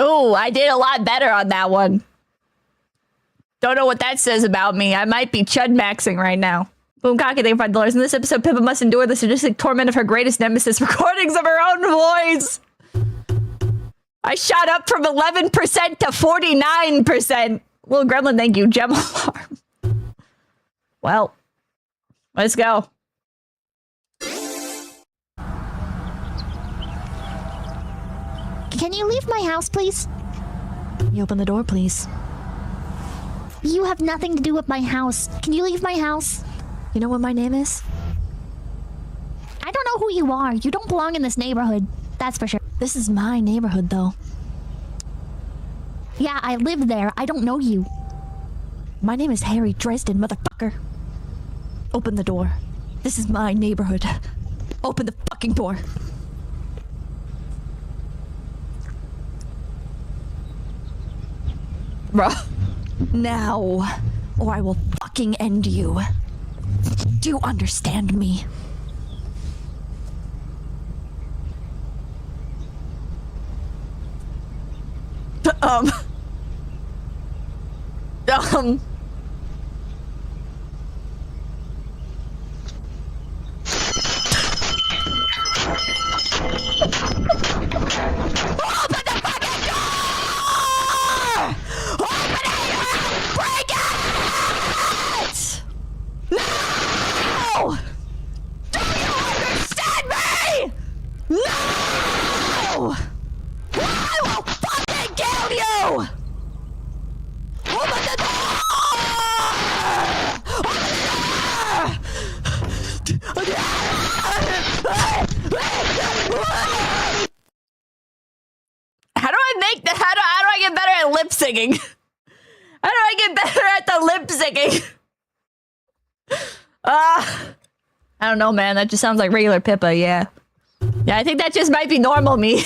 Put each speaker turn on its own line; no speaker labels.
Oh, I did a lot better on that one. Don't know what that says about me. I might be chud maxing right now. Boom cocky, thank you for $5. In this episode, Pippa must endure the sadistic torment of her greatest nemesis, recordings of her own voice. I shot up from 11% to 49%. Little gremlin, thank you. Gem alarm. Well, let's go.
Can you leave my house, please?
You open the door, please.
You have nothing to do with my house. Can you leave my house?
You know what my name is?
I don't know who you are. You don't belong in this neighborhood. That's for sure.
This is my neighborhood, though.
Yeah, I live there. I don't know you.
My name is Harry Dresden, motherfucker. Open the door. This is my neighborhood. Open the fucking door. Bruh. Now, or I will fucking end you. Do you understand me? How do I get better at lip syncing? How do I get better at the lip syncing? I don't know, man. That just sounds like regular Pippa, yeah. Yeah, I think that just might be normal me.